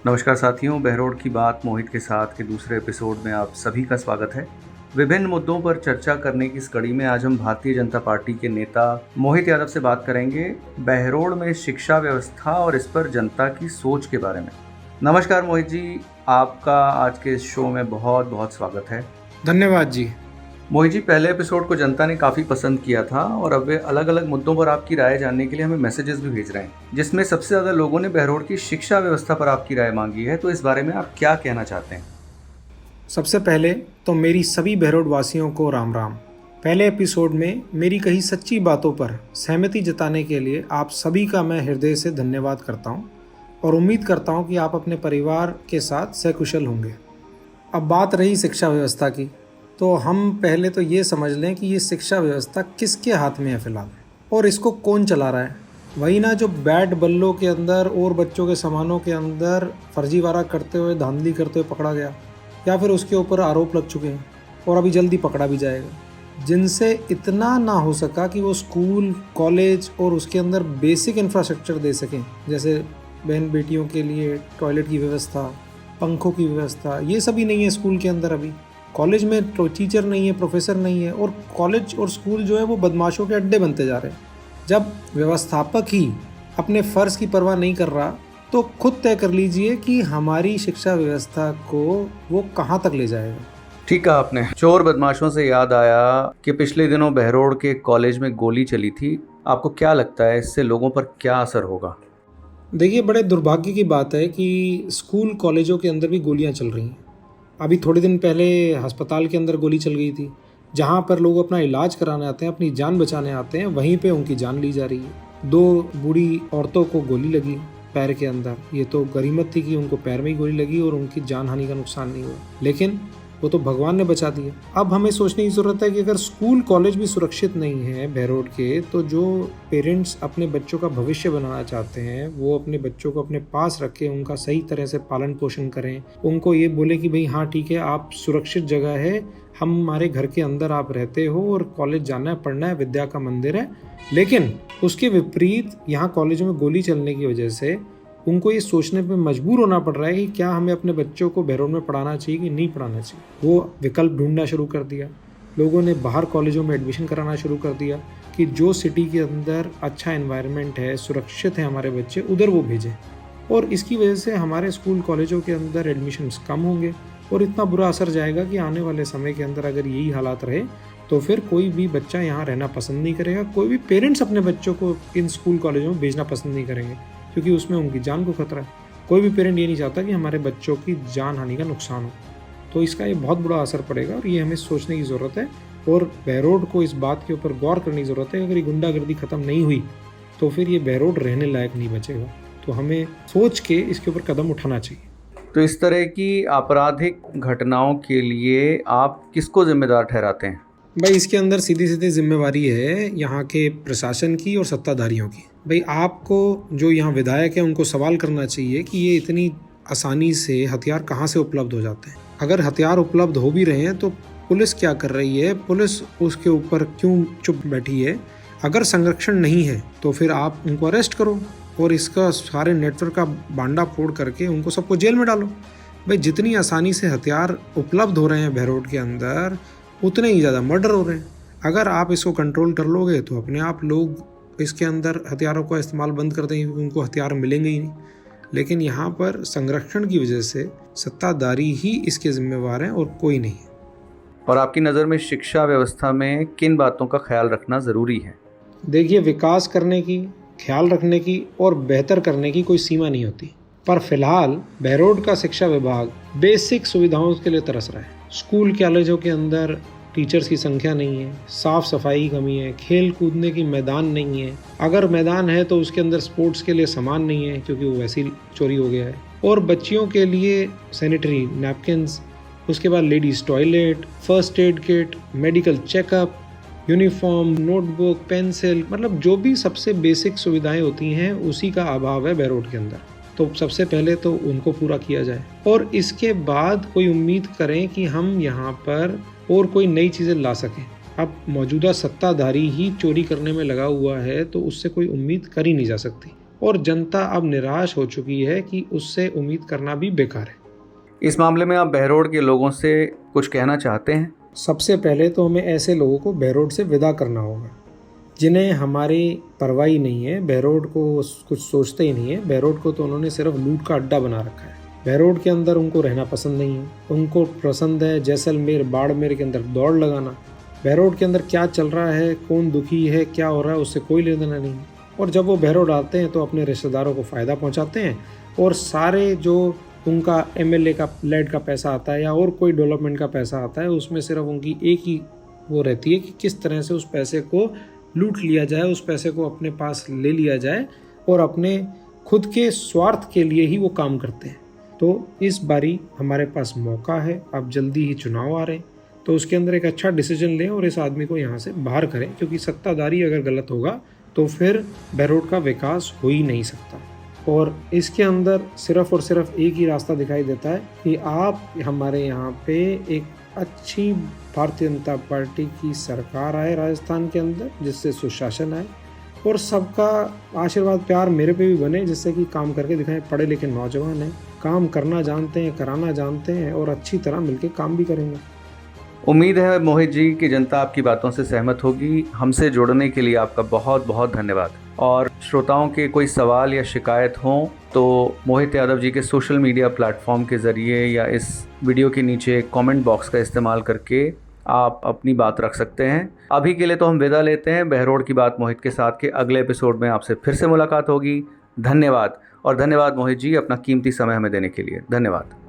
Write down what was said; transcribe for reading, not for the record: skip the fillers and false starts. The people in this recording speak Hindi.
नमस्कार साथियों, बहरोड की बात मोहित के साथ के दूसरे एपिसोड में आप सभी का स्वागत है। विभिन्न मुद्दों पर चर्चा करने की इस कड़ी में आज हम भारतीय जनता पार्टी के नेता मोहित यादव से बात करेंगे बहरोड में शिक्षा व्यवस्था और इस पर जनता की सोच के बारे में। नमस्कार मोहित जी, आपका आज के इस शो में बहुत बहुत स्वागत है। धन्यवाद जी। मोहित जी, पहले एपिसोड को जनता ने काफ़ी पसंद किया था और अब वे अलग अलग मुद्दों पर आपकी राय जानने के लिए हमें मैसेजेस भी भेज रहे हैं, जिसमें सबसे ज़्यादा लोगों ने बहरोड की शिक्षा व्यवस्था पर आपकी राय मांगी है। तो इस बारे में आप क्या कहना चाहते हैं? सबसे पहले तो मेरी सभी बहरोड वासियों को राम राम। पहले एपिसोड में मेरी कही सच्ची बातों पर सहमति जताने के लिए आप सभी का मैं हृदय से धन्यवाद करता हूं और उम्मीद करता हूं कि आप अपने परिवार के साथ सकुशल होंगे। अब बात रही शिक्षा व्यवस्था की, तो हम पहले तो ये समझ लें कि ये शिक्षा व्यवस्था किसके हाथ में है फिलहाल और इसको कौन चला रहा है। वही ना जो बैट बल्लों के अंदर और बच्चों के सामानों के अंदर फर्जीवाड़ा करते हुए, धांधली करते हुए पकड़ा गया, या फिर उसके ऊपर आरोप लग चुके हैं और अभी जल्दी पकड़ा भी जाएगा, जिनसे इतना ना हो सका कि वो स्कूल, कॉलेज और उसके अंदर बेसिक इंफ्रास्ट्रक्चर दे सकें, जैसे बहन बेटियों के लिए टॉयलेट की व्यवस्था, पंखों की व्यवस्था। ये सभी नहीं है स्कूल के अंदर। अभी कॉलेज में टीचर नहीं है, प्रोफेसर नहीं है, और कॉलेज और स्कूल जो है वो बदमाशों के अड्डे बनते जा रहे हैं। जब व्यवस्थापक ही अपने फ़र्ज़ की परवाह नहीं कर रहा, तो खुद तय कर लीजिए कि हमारी शिक्षा व्यवस्था को वो कहाँ तक ले जाएगा। ठीक है, आपने चोर बदमाशों से याद आया कि पिछले दिनों बहरोड के कॉलेज में गोली चली थी। आपको क्या लगता है इससे लोगों पर क्या असर होगा? देखिए, बड़े दुर्भाग्य की बात है कि स्कूल कॉलेजों के अंदर भी गोलियां चल रही हैं। अभी थोड़े दिन पहले अस्पताल के अंदर गोली चल गई थी, जहां पर लोग अपना इलाज कराने आते हैं, अपनी जान बचाने आते हैं, वहीं पे उनकी जान ली जा रही है। 2 बूढ़ी औरतों को गोली लगी पैर के अंदर। ये तो गनीमत थी कि उनको पैर में ही गोली लगी और उनकी जान हानि का नुकसान नहीं हुआ, लेकिन वो तो भगवान ने बचा दिया। अब हमें सोचने की ज़रूरत है कि अगर स्कूल कॉलेज भी सुरक्षित नहीं है बहरोड के, तो जो पेरेंट्स अपने बच्चों का भविष्य बनाना चाहते हैं, वो अपने बच्चों को अपने पास रखें, उनका सही तरह से पालन पोषण करें, उनको ये बोले कि भाई हाँ ठीक है, आप सुरक्षित जगह है, हम हमारे घर के अंदर आप रहते हो और कॉलेज जाना है, पढ़ना है, विद्या का मंदिर है। लेकिन उसके विपरीत यहाँ कॉलेजों में गोली चलने की वजह से उनको ये सोचने पे मजबूर होना पड़ रहा है कि क्या हमें अपने बच्चों को बहरोड में पढ़ाना चाहिए कि नहीं पढ़ाना चाहिए। वो विकल्प ढूंढना शुरू कर दिया। लोगों ने बाहर कॉलेजों में एडमिशन कराना शुरू कर दिया कि जो सिटी के अंदर अच्छा एनवायरनमेंट है, सुरक्षित है हमारे बच्चे, उधर वो भेजें। और इसकी वजह से हमारे स्कूल कॉलेजों के अंदर एडमिशन्स कम होंगे और इतना बुरा असर जाएगा कि आने वाले समय के अंदर अगर यही हालात रहे तो फिर कोई भी बच्चा यहाँ रहना पसंद नहीं करेगा। कोई भी पेरेंट्स अपने बच्चों को इन स्कूल कॉलेजों में भेजना पसंद नहीं करेंगे, क्योंकि उसमें उनकी जान को खतरा है। कोई भी पेरेंट ये नहीं चाहता कि हमारे बच्चों की जान हानि का नुकसान हो। तो इसका ये बहुत बुरा असर पड़ेगा और ये हमें सोचने की ज़रूरत है और बहरोड को इस बात के ऊपर गौर करने की ज़रूरत है। अगर ये गुंडागर्दी ख़त्म नहीं हुई तो फिर ये बहरोड रहने लायक नहीं बचेगा। तो हमें सोच के इसके ऊपर कदम उठाना चाहिए। तो इस तरह की आपराधिक घटनाओं के लिए आप किसको जिम्मेदार ठहराते हैं? भाई, इसके अंदर सीधी सीधी जिम्मेवारी है यहाँ के प्रशासन की और सत्ताधारियों की। भाई, आपको जो यहाँ विधायक है उनको सवाल करना चाहिए कि ये इतनी आसानी से हथियार कहाँ से उपलब्ध हो जाते हैं। अगर हथियार उपलब्ध हो भी रहे हैं तो पुलिस क्या कर रही है, पुलिस उसके ऊपर क्यों चुप बैठी है? अगर संरक्षण नहीं है तो फिर आप उनको अरेस्ट करो और इसका सारे नेटवर्क का बांडा फोड़ करके उनको सबको जेल में डालो। भाई, जितनी आसानी से हथियार उपलब्ध हो रहे हैं बहरोड के अंदर, उतने ही ज़्यादा मर्डर हो रहे हैं। अगर आप इसको कंट्रोल कर लोगे तो अपने आप लोग इसके अंदर हथियारों का इस्तेमाल बंद कर देंगे, क्योंकि उनको हथियार मिलेंगे ही नहीं। लेकिन यहाँ पर संरक्षण की वजह से सत्ताधारी ही इसके जिम्मेवार हैं और कोई नहीं है। और आपकी नज़र में शिक्षा व्यवस्था में किन बातों का ख्याल रखना ज़रूरी है? देखिए, विकास करने की, ख्याल रखने की और बेहतर करने की कोई सीमा नहीं होती, पर फिलहाल बहरोड का शिक्षा विभाग बेसिक सुविधाओं के लिए तरस रहा है। स्कूल कॉलेजों के अंदर टीचर्स की संख्या नहीं है, साफ सफाई की कमी है, खेल कूदने की मैदान नहीं है, अगर मैदान है तो उसके अंदर स्पोर्ट्स के लिए सामान नहीं है क्योंकि वो वैसे ही चोरी हो गया है, और बच्चियों के लिए सैनिटरी नैपकिन्स, उसके बाद ladies toilet, first aid kit, medical checkup, uniform, notebook, pencil, मतलब जो भी सबसे बेसिक सुविधाएं होती हैं उसी का अभाव है बहरोड के अंदर। तो सबसे पहले तो उनको पूरा किया जाए और इसके बाद कोई उम्मीद करें कि हम यहाँ पर और कोई नई चीज़ें ला सकें। अब मौजूदा सत्ताधारी ही चोरी करने में लगा हुआ है तो उससे कोई उम्मीद कर ही नहीं जा सकती। और जनता अब निराश हो चुकी है कि उससे उम्मीद करना भी बेकार है। इस मामले में आप बहरोड के लोगों से कुछ कहना चाहते हैं? सबसे पहले तो हमें ऐसे लोगों को बहरोड से विदा करना होगा जिन्हें हमारी परवाह ही नहीं है, बहरोड को कुछ सोचते ही नहीं है। बहरोड को तो उन्होंने सिर्फ लूट का अड्डा बना रखा है। बहरोड के अंदर उनको रहना पसंद नहीं है। उनको पसंद है जैसलमेर बाड़मेर के अंदर दौड़ लगाना। बहरोड के अंदर क्या चल रहा है, कौन दुखी है, क्या हो रहा है, उससे कोई लेना देना नहीं है। और जब वो बहरोड आते हैं तो अपने रिश्तेदारों को फ़ायदा पहुंचाते हैं और सारे जो उनका एमएलए का लेड का पैसा आता है या और कोई डेवलपमेंट का पैसा आता है, उसमें सिर्फ उनकी एक ही वो रहती है कि किस तरह से उस पैसे को लूट लिया जाए, उस पैसे को अपने पास ले लिया जाए और अपने खुद के स्वार्थ के लिए ही वो काम करते हैं। तो इस बारी हमारे पास मौका है, अब जल्दी ही चुनाव आ रहे हैं, तो उसके अंदर एक अच्छा डिसीजन लें और इस आदमी को यहाँ से बाहर करें, क्योंकि सत्ताधारी अगर गलत होगा तो फिर बहरोड का विकास हो ही नहीं सकता। और इसके अंदर सिर्फ और सिर्फ एक ही रास्ता दिखाई देता है कि आप हमारे यहाँ पे एक अच्छी भारतीय जनता पार्टी की सरकार आए राजस्थान के अंदर, जिससे सुशासन आए और सबका आशीर्वाद प्यार मेरे पे भी बने, जिससे कि काम करके दिखाएं। पढ़े लिखे नौजवान हैं, काम करना जानते हैं, कराना जानते हैं और अच्छी तरह मिलके काम भी करेंगे। उम्मीद है मोहित जी कि जनता आपकी बातों से सहमत होगी। हमसे जुड़ने के लिए आपका बहुत बहुत धन्यवाद। और श्रोताओं के कोई सवाल या शिकायत हों तो मोहित यादव जी के सोशल मीडिया प्लेटफॉर्म के ज़रिए या इस वीडियो के नीचे कमेंट बॉक्स का इस्तेमाल करके आप अपनी बात रख सकते हैं। अभी के लिए तो हम विदा लेते हैं। बहरोड की बात मोहित के साथ के अगले एपिसोड में आपसे फिर से मुलाकात होगी। धन्यवाद। और धन्यवाद मोहित जी, अपना कीमती समय हमें देने के लिए। धन्यवाद।